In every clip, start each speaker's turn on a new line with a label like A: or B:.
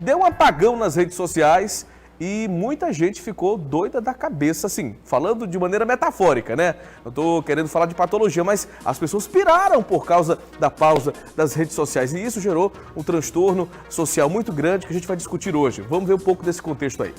A: Deu um apagão nas redes sociais e muita gente ficou doida da cabeça, assim, falando de maneira metafórica, né? Não tô querendo falar de patologia, mas as pessoas piraram por causa da pausa das redes sociais e isso gerou um transtorno social muito grande que a gente vai discutir hoje. Vamos ver um pouco desse contexto aí.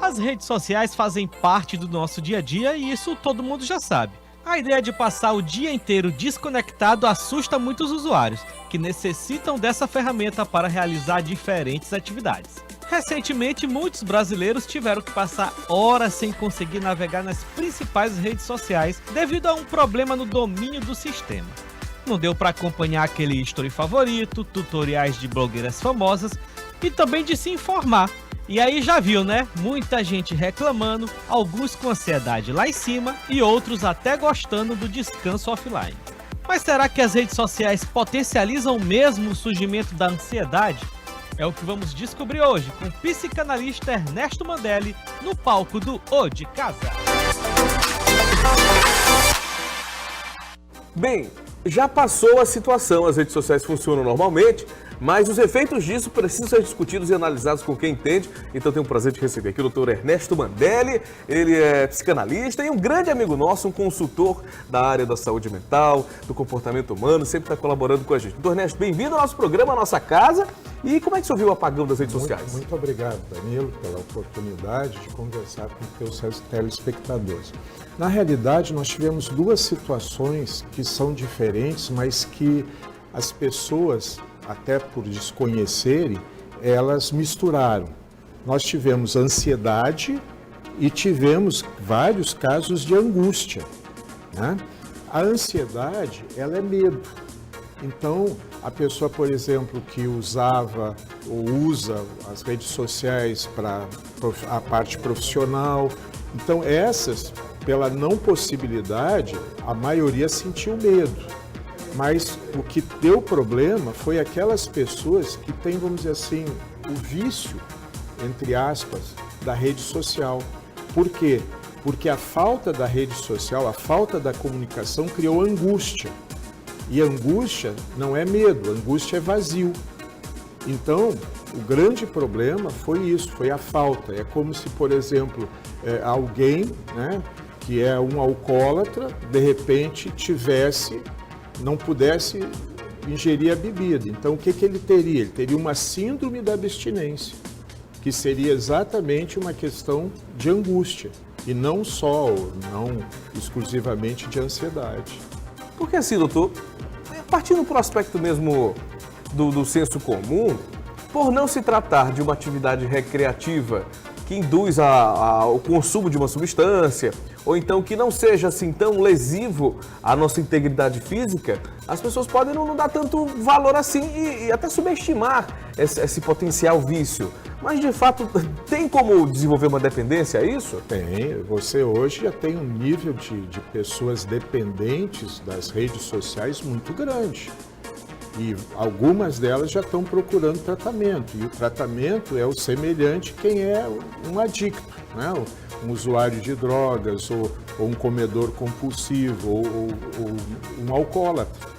B: As redes sociais fazem parte do nosso dia a dia e isso todo mundo já sabe. A ideia de passar o dia inteiro desconectado assusta muitos usuários, que necessitam dessa ferramenta para realizar diferentes atividades. Recentemente, muitos brasileiros tiveram que passar horas sem conseguir navegar nas principais redes sociais devido a um problema no domínio do sistema. Não deu para acompanhar aquele history favorito, tutoriais de blogueiras famosas e também de se informar. E aí já viu, né? Muita gente reclamando, alguns com ansiedade lá em cima e outros até gostando do descanso offline. Mas será que as redes sociais potencializam mesmo o surgimento da ansiedade? É o que vamos descobrir hoje com o psicanalista Ernesto Mandelli no palco do O de Casa.
A: Bem, já passou a situação, as redes sociais funcionam normalmente, mas os efeitos disso precisam ser discutidos e analisados com quem entende. Então tenho o prazer de receber aqui o Dr. Ernesto Mandelli, ele é psicanalista e um grande amigo nosso, um consultor da área da saúde mental, do comportamento humano, sempre está colaborando com a gente. Dr. Ernesto, bem-vindo ao nosso programa, à nossa casa. E como é que o senhor viu o apagão das redes sociais?
C: Muito obrigado, Danilo, pela oportunidade de conversar com os seus telespectadores. Na realidade, nós tivemos duas situações que são diferentes, mas que as pessoas, até por desconhecerem, elas misturaram. Nós tivemos ansiedade e tivemos vários casos de angústia, né? A ansiedade, ela é medo. Então, a pessoa, por exemplo, que usava ou usa as redes sociais para a parte profissional, então essas, pela não possibilidade, a maioria sentiu medo. Mas o que deu problema foi aquelas pessoas que têm, vamos dizer assim, o vício, entre aspas, da rede social. Por quê? Porque a falta da rede social, a falta da comunicação criou angústia. E angústia não é medo, angústia é vazio. Então, o grande problema foi isso, foi a falta. É como se, por exemplo, alguém, né, que é um alcoólatra, de repente não pudesse ingerir a bebida. Então, o que ele teria? Ele teria uma síndrome da abstinência, que seria exatamente uma questão de angústia, e não só, não exclusivamente de ansiedade.
A: Porque assim, doutor, partindo para o aspecto mesmo do senso comum, por não se tratar de uma atividade recreativa que induz ao consumo de uma substância, ou então que não seja assim tão lesivo à nossa integridade física, as pessoas podem não dar tanto valor assim e até subestimar esse potencial vício. Mas, de fato, tem como desenvolver uma dependência a isso?
C: Tem. Você hoje já tem um nível de pessoas dependentes das redes sociais muito grande. E algumas delas já estão procurando tratamento. E o tratamento é o semelhante quem é um adicto, né? Um usuário de drogas, ou um comedor compulsivo, ou um alcoólatra.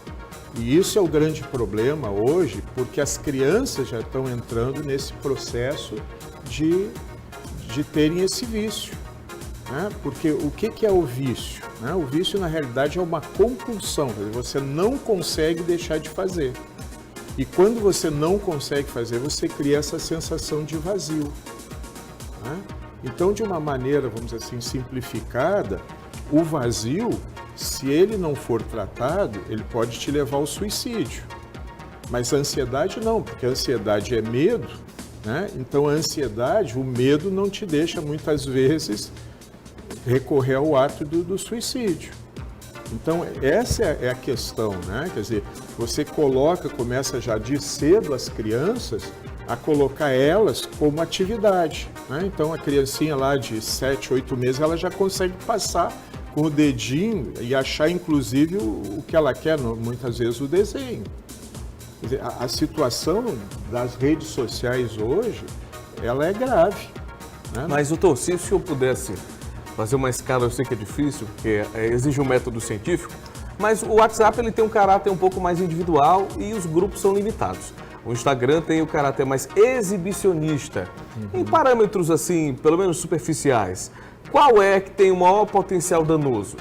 C: E isso é o grande problema hoje, porque as crianças já estão entrando nesse processo de terem esse vício, né? Porque o que é o vício, né? O vício, na realidade, é uma compulsão, você não consegue deixar de fazer. E quando você não consegue fazer, você cria essa sensação de vazio, né? Então, de uma maneira, vamos dizer assim, simplificada, o vazio, se ele não for tratado, ele pode te levar ao suicídio. Mas a ansiedade não, porque a ansiedade é medo, né? Então a ansiedade, o medo não te deixa muitas vezes recorrer ao ato do suicídio. Então essa é a questão, né? Quer dizer, você começa já de cedo as crianças a colocar elas como atividade, né? Então a criancinha lá de 7, 8 meses, ela já consegue passar com o dedinho e achar, inclusive, o que ela quer, muitas vezes o desenho. Quer dizer, a situação das redes sociais hoje, ela é grave, né?
A: Mas, doutor, se o senhor pudesse fazer uma escala, eu sei que é difícil, porque exige um método científico, Mas o WhatsApp ele tem um caráter um pouco mais individual e os grupos são limitados. O Instagram tem o caráter mais exibicionista. Em parâmetros assim, pelo menos superficiais, qual é que tem o maior potencial danoso?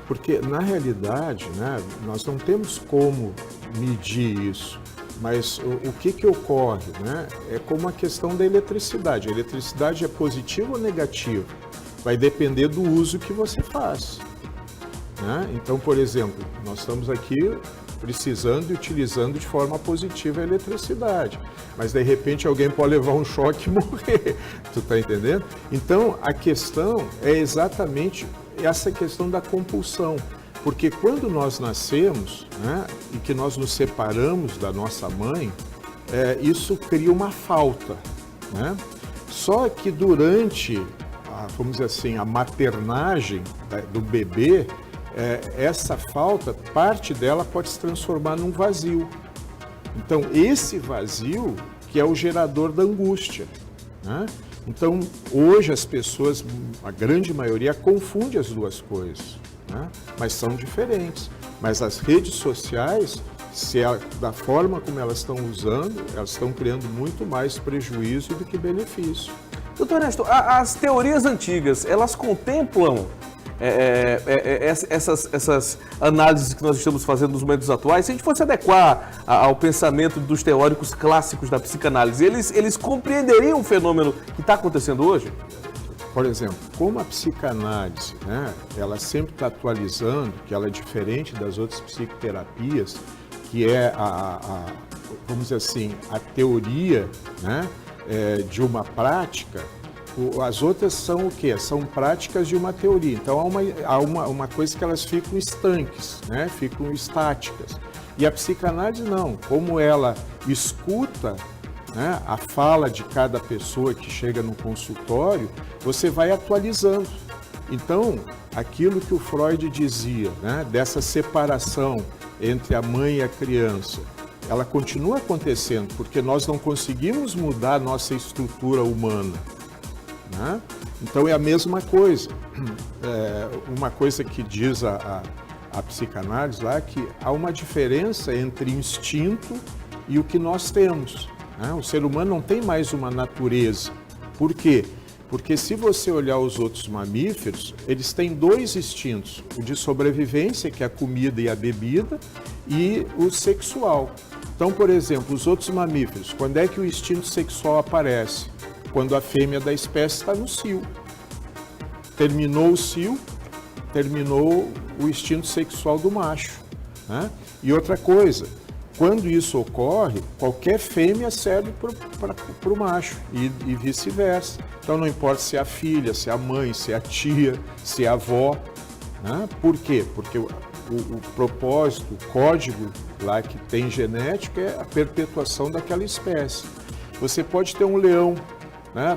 C: Porque, na realidade, né, nós não temos como medir isso. Mas o que ocorre, né, é como a questão da eletricidade. A eletricidade é positiva ou negativa? Vai depender do uso que você faz. Né? Então, por exemplo, nós estamos aqui precisando e utilizando de forma positiva a eletricidade. Mas, de repente, alguém pode levar um choque e morrer. Tu está entendendo? Então, a questão é exatamente essa questão da compulsão. Porque quando nós nascemos, né, e que nós nos separamos da nossa mãe, isso cria uma falta. Né? Só que durante, vamos dizer assim, a maternagem do bebê, essa falta, parte dela pode se transformar num vazio. Então, esse vazio que é o gerador da angústia. Né? Então, hoje as pessoas, a grande maioria, confunde as duas coisas, né? Mas são diferentes. Mas as redes sociais, da forma como elas estão usando, elas estão criando muito mais prejuízo do que benefício.
A: Doutor Ernesto, as teorias antigas, elas contemplam essas análises que nós estamos fazendo nos momentos atuais? Se a gente fosse adequar ao pensamento dos teóricos clássicos da psicanálise, eles compreenderiam o fenômeno que está acontecendo hoje?
C: Por exemplo, como a psicanálise, né, ela sempre está atualizando, que ela é diferente das outras psicoterapias, que é vamos dizer assim, a teoria, né, de uma prática. As outras são o quê? São práticas de uma teoria. Então, há uma coisa que elas ficam estanques, né? Ficam estáticas. E a psicanálise não. Como ela escuta, né, a fala de cada pessoa que chega no consultório, você vai atualizando. Então, aquilo que o Freud dizia, né, dessa separação entre a mãe e a criança, ela continua acontecendo, porque nós não conseguimos mudar a nossa estrutura humana. Né? Então é a mesma coisa. Uma coisa que diz a psicanálise lá é que há uma diferença entre instinto e o que nós temos. Né? O ser humano não tem mais uma natureza. Por quê? Porque se você olhar os outros mamíferos, eles têm dois instintos. O de sobrevivência, que é a comida e a bebida, e o sexual. Então, por exemplo, os outros mamíferos, quando é que o instinto sexual aparece? Quando a fêmea da espécie está no cio. Terminou o cio, terminou o instinto sexual do macho. Né? E outra coisa, quando isso ocorre, qualquer fêmea serve para o macho e vice-versa. Então não importa se é a filha, se é a mãe, se é a tia, se é a avó. Né? Por quê? Porque o propósito, o código lá que tem genética é a perpetuação daquela espécie. Você pode ter um leão, né,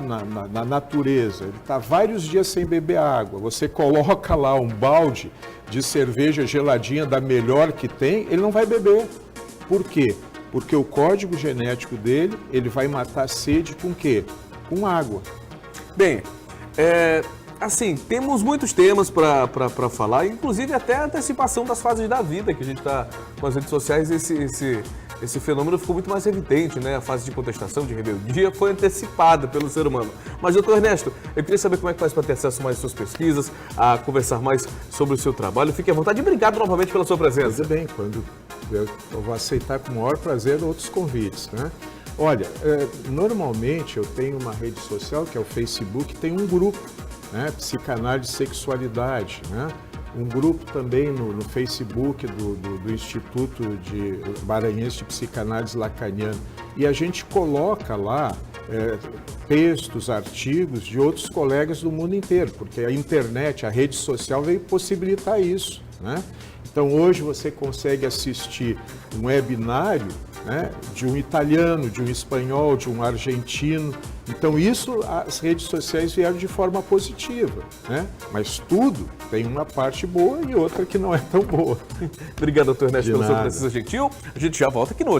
C: na natureza, ele está vários dias sem beber água, você coloca lá um balde de cerveja geladinha da melhor que tem, ele não vai beber. Por quê? Porque o código genético dele, ele vai matar a sede com o quê? Com água.
A: Bem, assim, temos muitos temas para falar, inclusive até a antecipação das fases da vida, que a gente está com as redes sociais, esse fenômeno ficou muito mais evidente, né? A fase de contestação, de rebeldia, foi antecipada pelo ser humano. Mas, doutor Ernesto, eu queria saber como é que faz para ter acesso mais às suas pesquisas, a conversar mais sobre o seu trabalho. Fique à vontade e obrigado novamente pela sua presença.
C: Tudo bem, quando eu vou aceitar com o maior prazer outros convites, né? Olha, normalmente eu tenho uma rede social, que é o Facebook, tem um grupo, né? Psicanálise e Sexualidade, né? Um grupo também no Facebook do Instituto Maranhense de Psicanálise Lacaniana. E a gente coloca lá textos, artigos de outros colegas do mundo inteiro, porque a internet, a rede social veio possibilitar isso. Né? Então hoje você consegue assistir um webinário, né, de um italiano, de um espanhol, de um argentino. Então isso as redes sociais vieram de forma positiva, né? Mas tudo tem uma parte boa e outra que não é tão boa.
A: Obrigado, doutor Ernesto, pela sua
C: nada.
A: presença gentil. A gente já volta aqui no